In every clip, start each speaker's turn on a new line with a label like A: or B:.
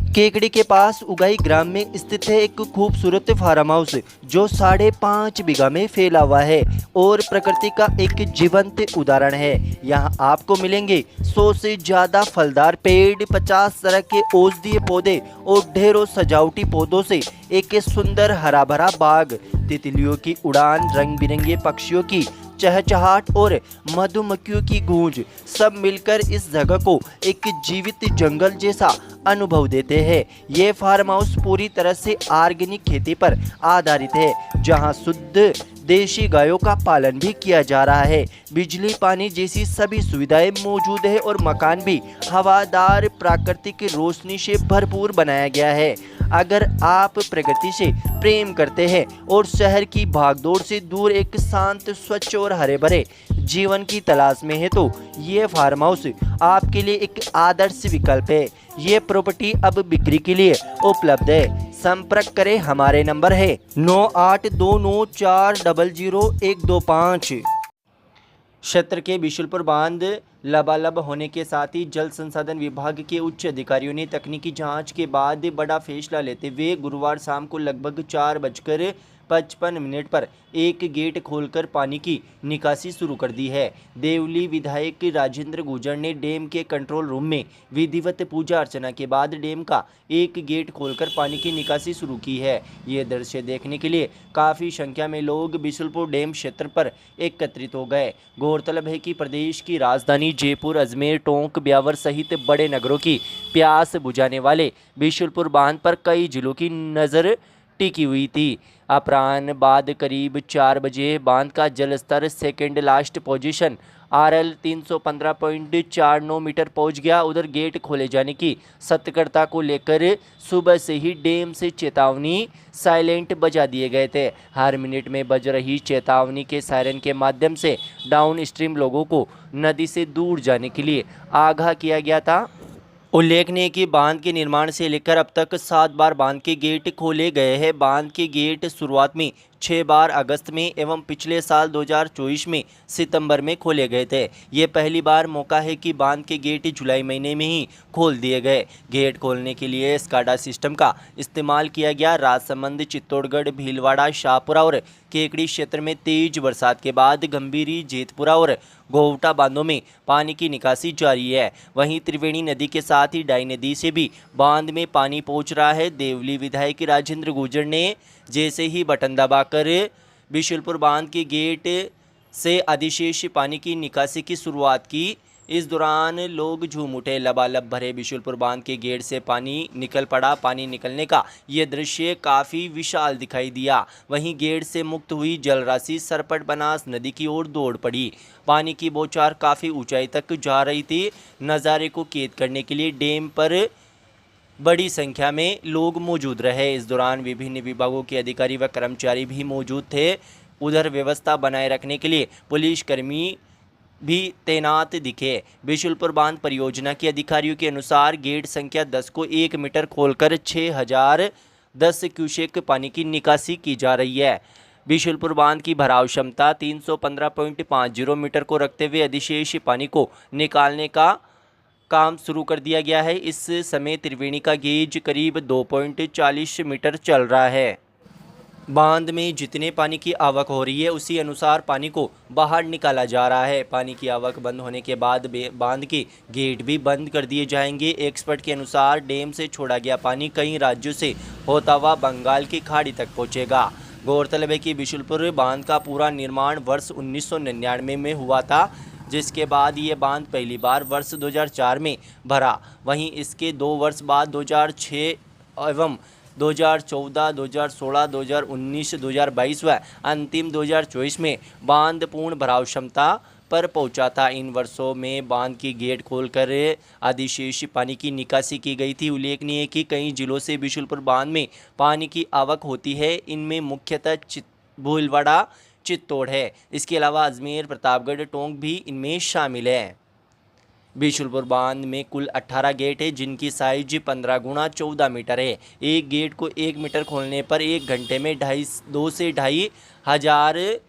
A: केकड़ी के पास उगाई ग्राम में स्थित है एक खूबसूरत फार्म हाउस जो 5.5 बीघा में फैला हुआ है और प्रकृति का एक जीवंत उदाहरण है। यहाँ आपको मिलेंगे 100 से ज्यादा फलदार पेड़, 50 तरह के औषधीय पौधे और ढेरों सजावटी पौधों से एक सुंदर हरा भरा बाग। तितलियों की उड़ान, रंग बिरंगे पक्षियों की चहचहाट और मधुमक्खियों की गूंज सब मिलकर इस जगह को एक जीवित जंगल जैसा अनुभव देते हैं। ये फार्म हाउस पूरी तरह से ऑर्गेनिक खेती पर आधारित है, जहां शुद्ध देशी गायों का पालन भी किया जा रहा है। बिजली, पानी जैसी सभी सुविधाएं मौजूद है और मकान भी हवादार प्राकृतिक रोशनी से भरपूर बनाया गया है। अगर आप प्रकृति से प्रेम करते हैं और शहर की भागदौड़ से दूर एक शांत, स्वच्छ और हरे भरे जीवन की तलाश में है तो ये फार्म हाउस आपके लिए एक आदर्श विकल्प है। ये प्रॉपर्टी अब बिक्री के लिए उपलब्ध है। संपर्क करें, हमारे नंबर है 9829400125। क्षेत्र के बिशुलपुर बांध लबालब होने के साथ ही जल संसाधन विभाग के उच्च अधिकारियों ने तकनीकी जांच के बाद बड़ा फैसला लेते हुए गुरुवार शाम को लगभग 4:55 पर एक गेट खोलकर पानी की निकासी शुरू कर दी है। देवली विधायक राजेंद्र गुर्जर ने डैम के कंट्रोल रूम में विधिवत पूजा अर्चना के बाद डैम का एक गेट खोलकर पानी की निकासी शुरू की है। ये दृश्य देखने के लिए काफ़ी संख्या में लोग बिशुलपुर डैम क्षेत्र पर एकत्रित हो गए। गौरतलब है कि प्रदेश की राजधानी जयपुर, अजमेर, टोंक, ब्यावर सहित बड़े नगरों की प्यास बुझाने वाले बिशुलपुर बांध पर कई जिलों की नज़र टिकी हुई थी। अपराह्न बाद करीब 4 बजे बांध का जलस्तर second last position RL 315.49 metre पहुंच गया। उधर गेट खोले जाने की सतर्कता को लेकर सुबह से ही डैम से चेतावनी साइलेंट बजा दिए गए थे। हर मिनट में बज रही चेतावनी के सायरन के माध्यम से डाउन स्ट्रीम लोगों को नदी से दूर जाने के लिए आगाह किया गया था। उल्लेखनीय है कि बांध के निर्माण से लेकर अब तक 7 बार बांध के गेट खोले गए हैं। बांध के गेट शुरुआत में 6 बार अगस्त में एवं पिछले साल 2024 में सितंबर में खोले गए थे। ये पहली बार मौका है कि बांध के गेट जुलाई महीने में ही खोल दिए गए। गेट खोलने के लिए स्काडा सिस्टम का इस्तेमाल किया गया। राजसमंद, चित्तौड़गढ़, भीलवाड़ा, शाहपुरा और केकड़ी क्षेत्र में तेज बरसात के बाद गंभीरी, जेतपुरा और गोवटा बांधों में पानी की निकासी जारी है। वहीं त्रिवेणी नदी के साथ ही डाई नदी से भी बांध में पानी पहुंच रहा है। देवली विधायक राजेंद्र गुर्जर ने जैसे ही बटन दबाकर बिशुलपुर बांध के गेट से अधिशेष पानी की निकासी की शुरुआत की। इस दौरान लोग झूम उठे। लबालब भरे बिशुलपुर बांध के गेट से पानी निकल पड़ा। पानी निकलने का यह दृश्य काफ़ी विशाल दिखाई दिया। वहीं गेट से मुक्त हुई जलराशि सरपट बनास नदी की ओर दौड़ पड़ी। पानी की बौछार काफ़ी ऊंचाई तक जा रही थी। नज़ारे को कैद करने के लिए डैम पर बड़ी संख्या में लोग मौजूद रहे। इस दौरान विभिन्न विभागों के अधिकारी व कर्मचारी भी मौजूद थे। उधर व्यवस्था बनाए रखने के लिए पुलिसकर्मी भी तैनात दिखे। बिशुलपुर बांध परियोजना के अधिकारियों के अनुसार गेट संख्या 10 को 1 मीटर खोलकर 6010 क्यूसेक पानी की निकासी की जा रही है। बिशुलपुर बांध की भराव क्षमता 315.50 मीटर को रखते हुए अधिशेष पानी को निकालने का काम शुरू कर दिया गया है। इस समय त्रिवेणी का गेज करीब 2.40 मीटर चल रहा है। बांध में जितने पानी की आवक हो रही है उसी अनुसार पानी को बाहर निकाला जा रहा है। पानी की आवक बंद होने के बाद बांध के गेट भी बंद कर दिए जाएंगे। एक्सपर्ट के अनुसार डैम से छोड़ा गया पानी कई राज्यों से होता हुआ बंगाल की खाड़ी तक पहुंचेगा। गौरतलब है कि बिशुलपुर बांध का पूरा निर्माण वर्ष 1999 में हुआ था, जिसके बाद ये बांध पहली बार वर्ष 2004 में भरा। वहीं इसके 2 वर्ष बाद 2006 एवं 2014, 2016, 2019, 2022 व अंतिम 2024 में बांध पूर्ण भराव क्षमता पर पहुंचा था। इन वर्षों में बांध की गेट खोलकर अधिशेष पानी की निकासी की गई थी। उल्लेखनीय है कि कई जिलों से बिशुलपुर बांध में पानी की आवक होती है। इनमें मुख्यतः भीलवाड़ा, चित्तौड़ है। इसके अलावा अजमेर, प्रतापगढ़, टोंक भी इनमें शामिल है। बिशुलपुर बांध में कुल 18 गेट है, जिनकी साइज 15 गुणा 14 मीटर है। एक गेट को 1 मीटर खोलने पर 1 घंटे में 2 से 2.5 हजार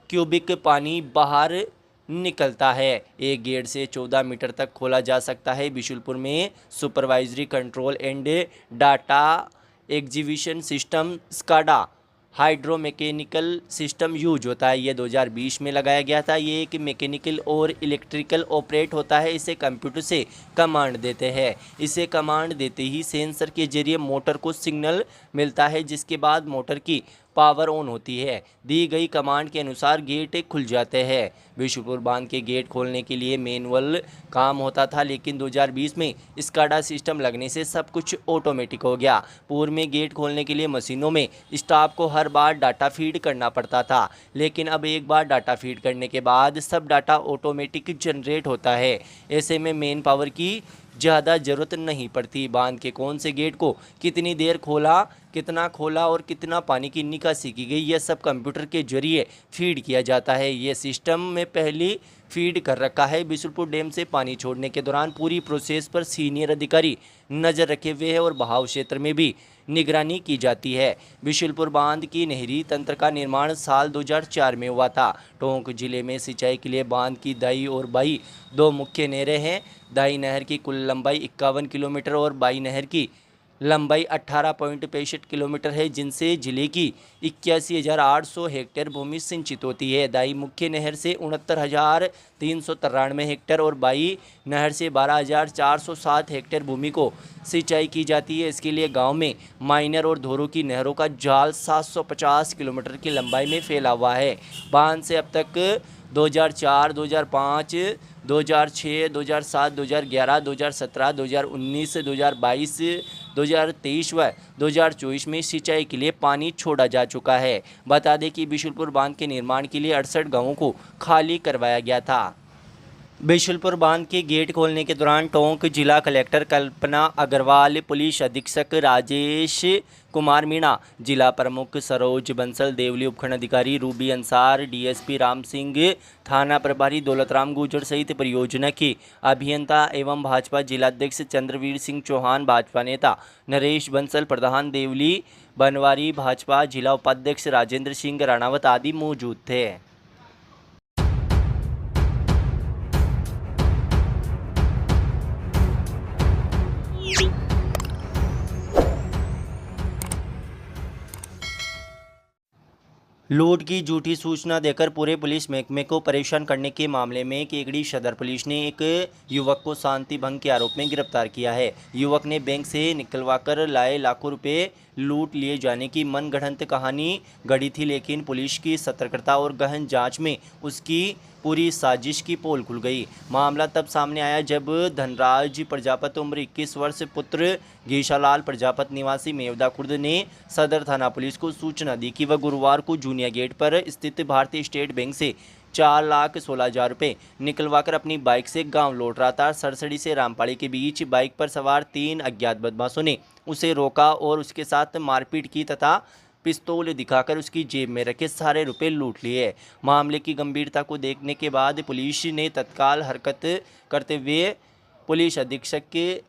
A: क्यूबिक पानी बाहर निकलता है। एक गेट से 14 मीटर तक खोला जा सकता है। बिशुलपुर में supervisory control and data exhibition system SCADA hydro mechanical system use होता है। ये 2020 में लगाया गया था। ये एक मैकेनिकल और इलेक्ट्रिकल ऑपरेट होता है। इसे कंप्यूटर से कमांड देते हैं। इसे कमांड देते ही सेंसर के जरिए मोटर को सिग्नल मिलता है, जिसके बाद मोटर की पावर ऑन होती है। दी गई कमांड के अनुसार गेट खुल जाते हैं। बिशुलपुर बांध के गेट खोलने के लिए मैनुअल काम होता था, लेकिन 2020 में स्काडा सिस्टम लगने से सब कुछ ऑटोमेटिक हो गया। पूर्व में गेट खोलने के लिए मशीनों में स्टाफ को हर बार डाटा फीड करना पड़ता था, लेकिन अब एक बार डाटा फीड करने के बाद सब डाटा ऑटोमेटिक जनरेट होता है। ऐसे में मेन पावर की ज़्यादा ज़रूरत नहीं पड़ती। बांध के कौन से गेट को कितनी देर खोला, कितना खोला और कितना पानी की निकासी की गई, यह सब कंप्यूटर के जरिए फीड किया जाता है। ये सिस्टम में पहले फीड कर रखा है। बिशुलपुर डैम से पानी छोड़ने के दौरान पूरी प्रोसेस पर सीनियर अधिकारी नज़र रखे हुए हैं और बहाव क्षेत्र में भी निगरानी की जाती है। बिशुलपुर बांध की नहरी तंत्र का निर्माण साल 2004 में हुआ था। टोंक जिले में सिंचाई के लिए बांध की दाई और बाई दो मुख्य नहरें हैं। दाई नहर की कुल लंबाई 51 किलोमीटर और बाई नहर की लंबाई 18.65 किलोमीटर है, जिनसे जिले की 81,800 हेक्टेयर भूमि सिंचित होती है। दाई मुख्य नहर से 69,393 हेक्टेयर और बाई नहर से 12,407 हेक्टेयर भूमि को सिंचाई की जाती है। इसके लिए गांव में माइनर और धोरों की नहरों का जाल 750 किलोमीटर की लंबाई में फैला हुआ है। बांध से अब तक 2004, 2005, 2006, 2007, 2011, 2017, 2019, 2022, 2023 व 2024 में सिंचाई के लिए पानी छोड़ा जा चुका है। बता दें कि बिशुलपुर बांध के निर्माण के लिए 68 गांवों को खाली करवाया गया था। बिशुलपुर बांध के गेट खोलने के दौरान टोंक जिला कलेक्टर कल्पना अग्रवाल, पुलिस अधीक्षक राजेश कुमार मीणा, जिला प्रमुख सरोज बंसल, देवली उपखंड अधिकारी रूबी अंसार, डीएसपी राम सिंह, थाना प्रभारी दौलतराम गुर्जर सहित परियोजना के अभियंता एवं भाजपा जिलाध्यक्ष चंद्रवीर सिंह चौहान, भाजपा नेता नरेश बंसल, प्रधान देवली बनवारी, भाजपा जिला उपाध्यक्ष राजेंद्र सिंह राणावत आदि मौजूद थे। लूट की झूठी सूचना देकर पूरे पुलिस महकमे को परेशान करने के मामले में केकड़ी सदर पुलिस ने एक युवक को शांति भंग के आरोप में गिरफ्तार किया है। युवक ने बैंक से निकलवाकर लाए लाखों रुपए लूट लिए जाने की मनगढ़ंत कहानी गढ़ी थी, लेकिन पुलिस की सतर्कता और गहन जांच में उसकी पूरी साजिश की पोल खुल गई। मामला तब सामने आया जब धनराज प्रजापत उम्र 21 वर्ष पुत्र घीशालाल प्रजापत निवासी मेवदा खुर्द ने सदर थाना पुलिस को सूचना दी कि वह गुरुवार को जूनिया गेट पर स्थित भारतीय स्टेट बैंक से 4,16,000 रुपये निकलवाकर अपनी बाइक से गांव लौट रहा था। सरसड़ी से रामपाड़ी के बीच बाइक पर सवार 3 अज्ञात बदमाशों ने उसे रोका और उसके साथ मारपीट की तथा पिस्तौल दिखाकर उसकी जेब में रखे सारे रुपए लूट लिए। मामले की गंभीरता को देखने के बाद पुलिस ने तत्काल हरकत करते हुए पुलिस अधीक्षक के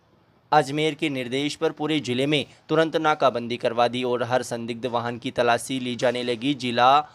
A: अजमेर के निर्देश पर पूरे जिले में तुरंत नाकाबंदी करवा दी और हर संदिग्ध वाहन की तलाशी ली जाने लगी। जिला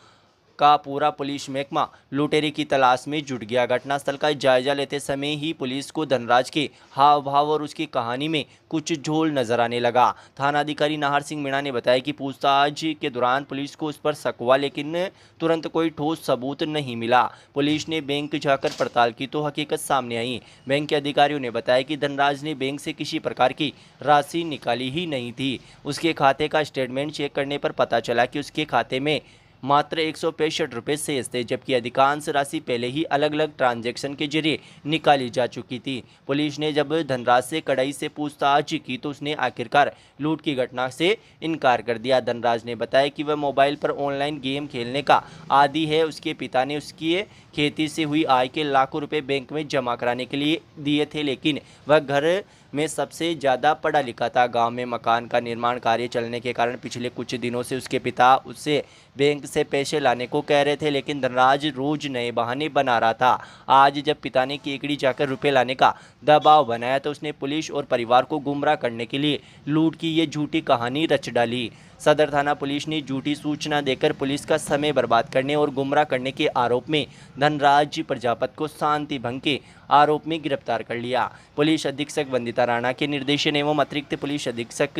A: का पूरा पुलिस महकमा लुटेरे की तलाश में जुट गया। घटनास्थल का जायजा लेते समय ही पुलिस को धनराज के हाव भाव और उसकी कहानी में कुछ झोल नजर आने लगा। थानाधिकारी नाहर सिंह मीणा ने बताया कि पूछताछ के दौरान पुलिस को उस पर शक हुआ, लेकिन तुरंत कोई ठोस सबूत नहीं मिला। पुलिस ने बैंक जाकर पड़ताल की तो हकीकत सामने आई। बैंक के अधिकारियो65 ने बताया कि धनराज ने बैंक से किसी प्रकार की राशि निकाली ही नहीं थी। उसके खाते का स्टेटमेंट चेक करने पर पता चला कि उसके खाते में मात्र 165 रुपये शेष थे, जबकि अधिकांश राशि पहले ही अलग अलग ट्रांजैक्शन के जरिए निकाली जा चुकी थी। पुलिस ने जब धनराज से कड़ाई से पूछताछ की तो उसने आखिरकार लूट की घटना से इनकार कर दिया। धनराज ने बताया कि वह मोबाइल पर ऑनलाइन गेम खेलने का आदी है। उसके पिता ने उसकी खेती से हुई आय के लाखों रुपए बैंक में जमा कराने के लिए दिए थे, लेकिन वह घर में सबसे ज़्यादा पढ़ा लिखा था। गांव में मकान का निर्माण कार्य चलने के कारण पिछले कुछ दिनों से उसके पिता उससे बैंक से पैसे लाने को कह रहे थे, लेकिन धनराज रोज नए बहाने बना रहा था। आज जब पिता ने केकड़ी जाकर रुपए लाने का दबाव बनाया तो उसने पुलिस और परिवार को गुमराह करने के लिए लूट की ये झूठी कहानी रच डाली। सदर थाना पुलिस ने झूठी सूचना देकर पुलिस का समय बर्बाद करने और गुमराह करने के आरोप में धनराज प्रजापत को शांति भंग के आरोप में गिरफ्तार कर लिया। पुलिस अधीक्षक वंदिता राणा के निर्देशन एवं अतिरिक्त पुलिस अधीक्षक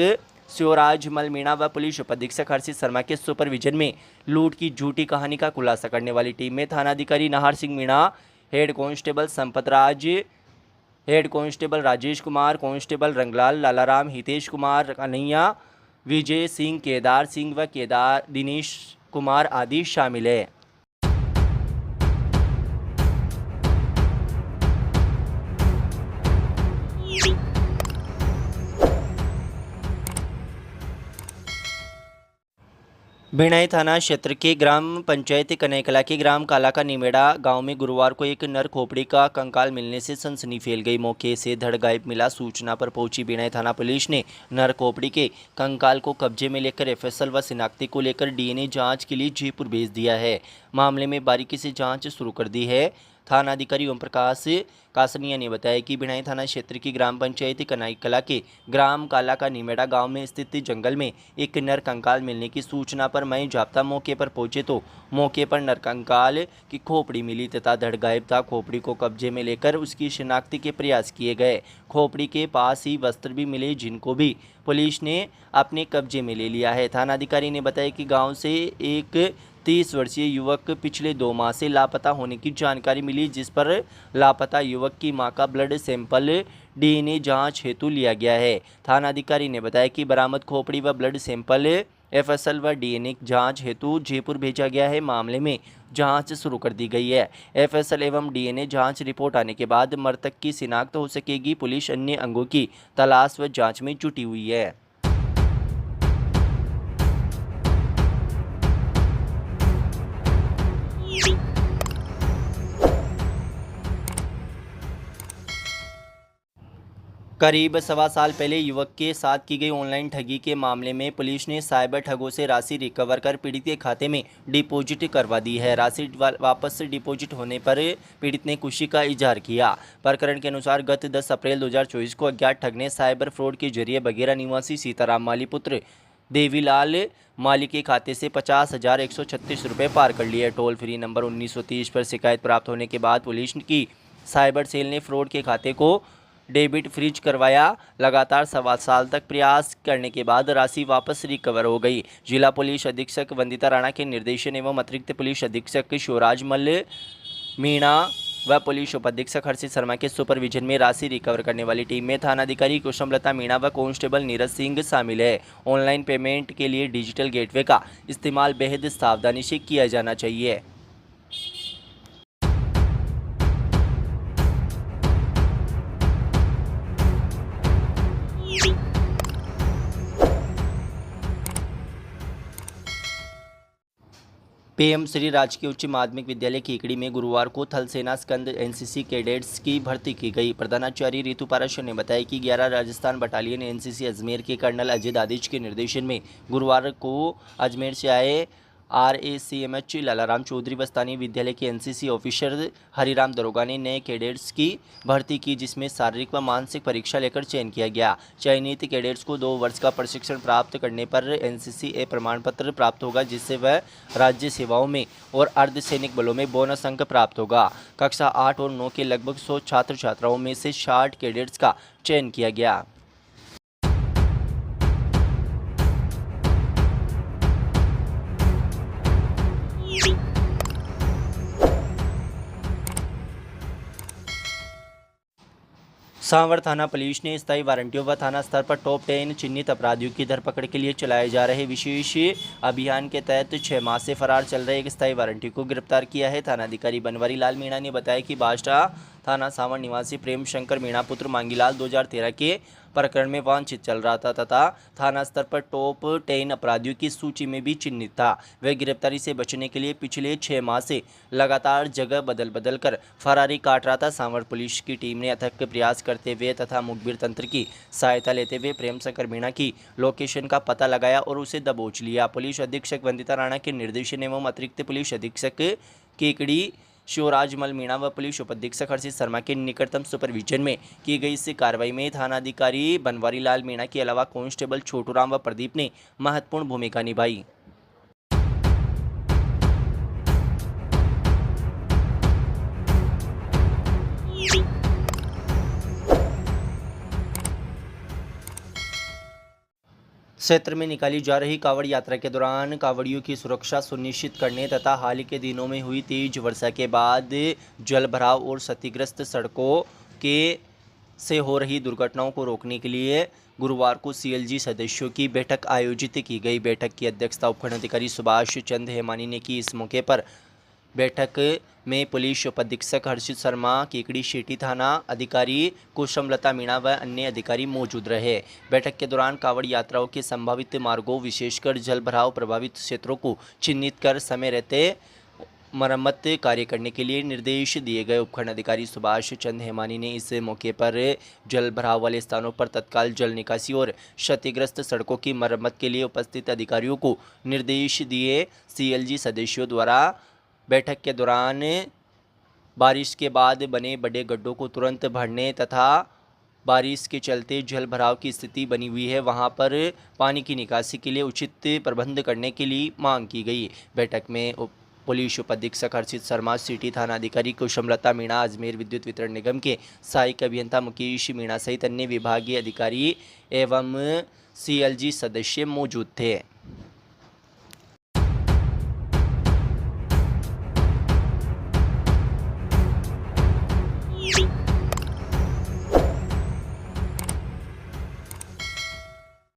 A: शिवराज मल मीणा व पुलिस उप अधीक्षक हर्षित शर्मा के सुपरविजन में लूट की झूठी कहानी का खुलासा करने वाली टीम में थानाधिकारी Nahar Singh Meena, head constable Sampat Raj, head constable Rajesh Kumar, constable Ranglal, Lalaram, Hitesh Kumar, Kanhaiya, Vijay Singh, Kedar Singh व केदार दिनेश कुमार आदि शामिल है। भिणाई थाना क्षेत्र के ग्राम पंचायत कनैकला के ग्राम काला का निमेड़ा गांव में गुरुवार को एक नर खोपड़ी का कंकाल मिलने से सनसनी फैल गई। मौके से धड़ गायब मिला। सूचना पर पहुंची भिणाई थाना पुलिस ने नर खोपड़ी के कंकाल को कब्जे में लेकर एफएसएल व शिनाख्ती को लेकर डीएनए जांच के लिए जयपुर भेज दिया है। मामले में बारीकी से जाँच शुरू कर दी है। थानाधिकारी ओम प्रकाश कासनिया ने बताया कि भिणाई थाना क्षेत्र की ग्राम पंचायत कनाईकला के ग्राम काला का निमेड़ा गांव में स्थित जंगल में एक नर कंकाल मिलने की सूचना पर मई जाप्ता मौके पर पहुंचे तो मौके पर नर कंकाल की खोपड़ी मिली तथा धड़ गायब था। खोपड़ी को कब्जे में लेकर उसकी शिनाख्ती के प्रयास किए गए। खोपड़ी के पास ही वस्त्र भी मिले जिनको भी पुलिस ने अपने कब्जे में ले लिया है। थानाधिकारी ने बताया कि गाँव से एक 30 वर्षीय युवक पिछले 2 माह से लापता होने की जानकारी मिली, जिस पर लापता युवक की मां का ब्लड सैंपल डीएनए जांच हेतु लिया गया है। थानाधिकारी ने बताया कि बरामद खोपड़ी व ब्लड सैंपल एफएसएल व डीएनए जांच हेतु जयपुर भेजा गया है। मामले में जांच शुरू कर दी गई है। एफएसएल एवं डीएनए जांच रिपोर्ट आने के बाद मृतक की शिनाख्त हो सकेगी। पुलिस अन्य अंगों की तलाश व जाँच में जुटी हुई है। करीब 1.25 साल पहले युवक के साथ की गई ऑनलाइन ठगी के मामले में पुलिस ने साइबर ठगों से राशि रिकवर कर पीड़ित के खाते में डिपॉजिट करवा दी है। राशि वापस डिपॉजिट होने पर पीड़ित ने खुशी का इजहार किया। प्रकरण के अनुसार गत 10 अप्रैल 2024 को अज्ञात ठग ने साइबर फ्रॉड के जरिए बघेरा निवासी सीताराम माली पुत्र देवीलाल माली के खाते से 50,136 रुपये पार कर लिए। टोल फ्री नंबर 1930 पर शिकायत प्राप्त होने के बाद पुलिस की साइबर सेल ने फ्रॉड के खाते को डेबिट फ्रीज करवाया। लगातार 1.25 साल तक प्रयास करने के बाद राशि वापस रिकवर हो गई। जिला पुलिस अधीक्षक वंदिता राणा के निर्देशन एवं अतिरिक्त पुलिस अधीक्षक शिवराज मल्ल मीणा व पुलिस उप अधीक्षक हर्षित शर्मा के सुपरविजन में राशि रिकवर करने वाली टीम में थानाधिकारी कुसुमलता मीणा व कांस्टेबल नीरज सिंह शामिल है। ऑनलाइन पेमेंट के लिए डिजिटल गेटवे का इस्तेमाल बेहद सावधानी से किया जाना चाहिए। पीएम श्री राजकीय उच्च माध्यमिक विद्यालय केकड़ी में गुरुवार को थल सेना स्कंद एनसीसी कैडेट्स की भर्ती की गई। प्रधानाचार्य रितु पाराशर ने बताया कि 11 राजस्थान बटालियन एनसीसी अजमेर के कर्नल अजय दादिच के निर्देशन में गुरुवार को अजमेर से आए RACMH लालाराम चौधरी व स्थानीय विद्यालय के एनसीसी ऑफिसर हरिराम दरोगा ने नए कैडेट्स की भर्ती की, जिसमें शारीरिक व मानसिक परीक्षा लेकर चयन किया गया। चयनित कैडेट्स को 2 वर्ष का प्रशिक्षण प्राप्त करने पर NCCA प्रमाण पत्र प्राप्त होगा, जिससे वह राज्य सेवाओं में और अर्धसैनिक बलों में बोनस अंक प्राप्त होगा। कक्षा 8 और 9 के लगभग 100 छात्र छात्राओं में से 60 कैडेट्स का चयन किया गया। सांवर थाना पुलिस ने स्थायी वारंटियों व थाना स्तर पर टॉप 10 चिन्हित अपराधियों की धरपकड़ के लिए चलाए जा रहे विशेष अभियान के तहत 6 माह से फरार चल रहे एक स्थायी वारंटी को गिरफ्तार किया है। थानाधिकारी बनवारी लाल मीणा ने बताया कि बादशाह थाना सावर निवासी प्रेम शंकर मीणा पुत्र मांगीलाल 2013 के प्रकरण में वांछित चल रहा था तथा थाना स्तर पर टॉप 10 अपराधियों की सूची में भी चिन्हित था। वह गिरफ्तारी से बचने के लिए पिछले 6 माह से लगातार जगह बदल बदल कर फरारी काट रहा था। सावर पुलिस की टीम ने अथक प्रयास करते हुए तथा मुखबिर तंत्र की सहायता लेते हुए प्रेम शंकर मीणा की लोकेशन का पता लगाया और उसे दबोच लिया। पुलिस अधीक्षक वंदिता राणा के निर्देशन एवं अतिरिक्त पुलिस अधीक्षक केकड़ी शिवराजमल मीणा व पुलिस उपाधीक्षक हर्षित शर्मा के निकटतम सुपरविजन में की गई इस कार्रवाई में थानाधिकारी बनवारी लाल मीणा के अलावा कांस्टेबल छोटूराम व प्रदीप ने महत्वपूर्ण भूमिका निभाई। क्षेत्र में निकाली जा रही कांवड़ यात्रा के दौरान कांवड़ियों की सुरक्षा सुनिश्चित करने तथा हाल के दिनों में हुई तेज वर्षा के बाद जलभराव और क्षतिग्रस्त सड़कों के से हो रही दुर्घटनाओं को रोकने के लिए गुरुवार को सीएलजी सदस्यों की बैठक आयोजित की गई। बैठक की अध्यक्षता उपखंड अधिकारी सुभाष चंद हेमानी ने की। इस मौके पर बैठक में पुलिस उपाधीक्षक हर्षित शर्मा, केकड़ी शेटी थाना अधिकारी कुसुमलता मीणा व अन्य अधिकारी मौजूद रहे। बैठक के दौरान कांवड़ यात्राओं के संभावित मार्गों विशेषकर जलभराव प्रभावित क्षेत्रों को चिन्हित कर समय रहते मरम्मत कार्य करने के लिए निर्देश दिए गए। उपखंड अधिकारी सुभाष चंद हेमानी ने इस मौके पर जल भराव वाले स्थानों पर तत्काल जल निकासी और क्षतिग्रस्त सड़कों की मरम्मत के लिए उपस्थित अधिकारियों को निर्देश दिए। सीएलजी सदस्यों द्वारा बैठक के दौरान बारिश के बाद बने बड़े गड्ढों को तुरंत भरने तथा बारिश के चलते जल भराव की स्थिति बनी हुई है वहां पर पानी की निकासी के लिए उचित प्रबंध करने के लिए मांग की गई। बैठक में पुलिस उपाधीक्षक हर्षित शर्मा, सिटी थाना अधिकारी कुसुमलता मीणा, अजमेर विद्युत वितरण निगम के सहायक अभियंता मुकेश मीणा सहित अन्य विभागीय अधिकारी एवं सीएलजी सदस्य मौजूद थे।